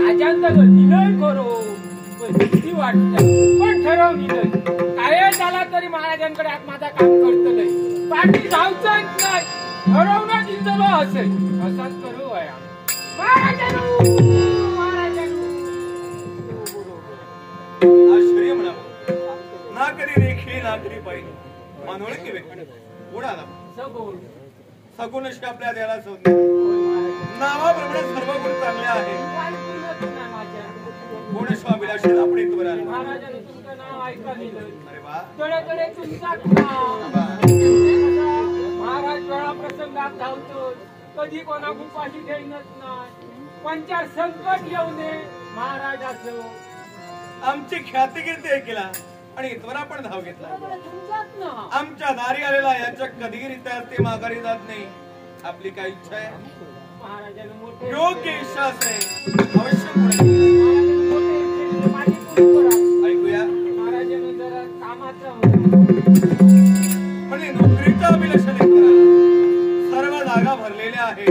राजांचा निर्णय करो भीती वाटत पण ठरवली काय झाला तरी महाराजांकडे माझा काम करतलंय पाठी जाऊच नाही ठरवणं दिसलो असेल असाच करू वया आश्चर्य म्हणावं ना कधी रेखी ना कधी पाहिजे मानवळकी व्यक्ती उडाला सगुणशी आपल्या देहाला सोडणे नावाप्रमाणे सर्व गुण चांगले आहे गुण स्वाभिलाषी आपण इथवर आलो महाराजांनी तुमचं नाव ऐकलं अरे वा तळे तुमचाच महाराज वेळा प्रसंगात धावतो कधी कोणा गुपाशी घेईनच नाही पंचार संकट येऊ नये महाराजाचं आमची ख्यातीकीर्ती ऐकला आणि इथवर आपण धाव घेतला आमच्या दारी आलेला याच्या कधीरित्या ते माघारी जात नाही आपली काय इच्छा आहे महाराजांनी योग्य इच्छा असेल अवश्य पुढे ऐकूया महाराजांनी जरा कामाचं म्हणजे नोकरीचा अभिलाषा सर्व जागा भरलेल्या आहे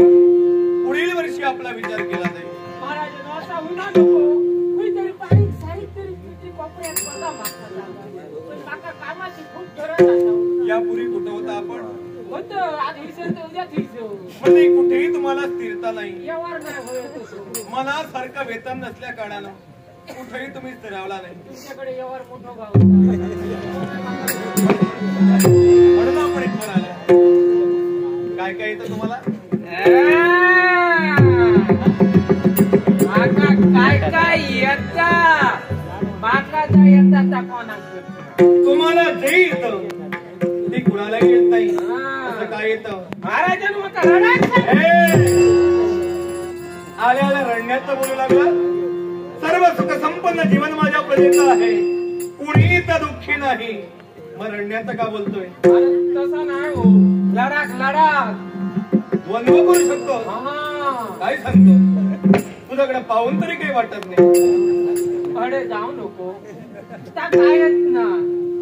पुढील वर्षी आपला विचार केला जाईल महाराजांना असा होणार नको कुणीतरी बारीक साहित्य कोपऱ्यात बघा मागचा कामाची खूप गरज आहे यापूर्वी कुठं होता आपण होतं आज हिसेल तर उद्याच हिसेल म्हणजे कुठेही तुम्हाला स्थिरता नाही व्यवहार नाही होत मनासारखं वेतन नसल्या कारणानं कुठेही तुम्ही स्थिरावला नाही तुमच्याकडे व्यवहार मोठा भाव म्हणून आपण इथवर आलो काय काय येतं तुम्हाला काय काय येता बाकाचा येता कोणा तुम्हाला जे येतं ते कुणालाही येत नाही असं काय येतं महाराजांनी मग रडायचं आल्या आल्या रडण्याचं बोलू लागलं सर्व सुख संपन्न जीवन माझ्या प्रजेचं आहे कुणीही तर दुःखी नाही मग रडण्याचं का बोलतोय तसा नाही हो लडाख लडाख द्वंद्व करू शकतो काय सांगतो तुझ्याकडे पाहून तरी काही वाटत नाही अडे जाऊ नको त्या कायच ना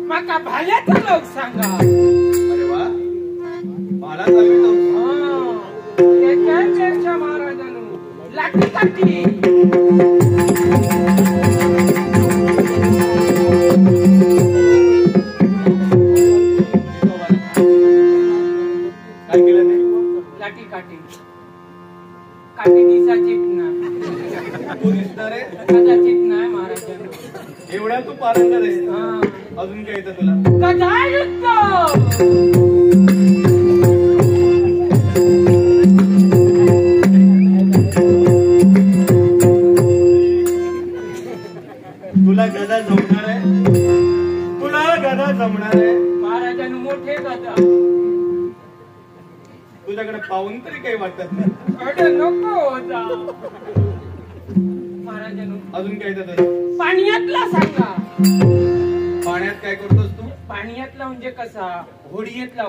माका भाल्याचा लोक सांगा अरे वा मला चालू त्याच्या महाराजांनो लाटी काठी काय केलं ते लाठी काठी काठी दिसाचीच ना तू दिसणार आहे कदाचित नाही महाराजांनो एवढा तू पारंगत आहे अजून काय येतं तुला तुला गदा जमणार आहे तुला गदा जमणार आहे महाराजांनो मोठे गदा तुझ्याकडे पाहून तरी काही वाटत नाही अडे नको होता महाराजांनो अजून काय येतं तुला पाण्यातला सांगा पाण्यात काय करतोस तू पाण्यातला म्हणजे कसा होडीयेतला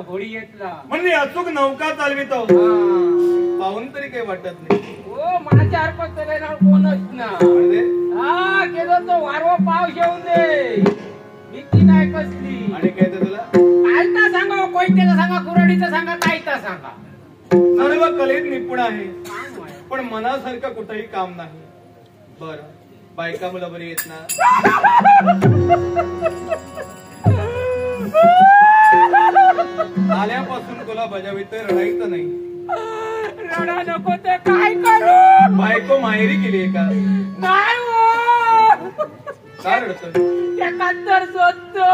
म्हणजे अचूक नौका चालवितो पाहून तरी काही वाटत नाही हो माझ्या अर्पण कोणच ना हा केलं तो वारवा पाव घेऊन दे भीती नाही कसली आणि काय येतं तुला कायता सांगा कोयत्याचा सांगा कुऱ्हाडीचा सांगा कायता सांगा सर्व कलेत निपुण आहे पण मनासारखं कुठेही काम नाही बर बायका मुलं बरी येत ना आल्यापासून तुला बजावित रडायचं नाही रडा नको ते काय करू बायको माहेरी गेली का काय काय रडतोय एकांतर शोधतो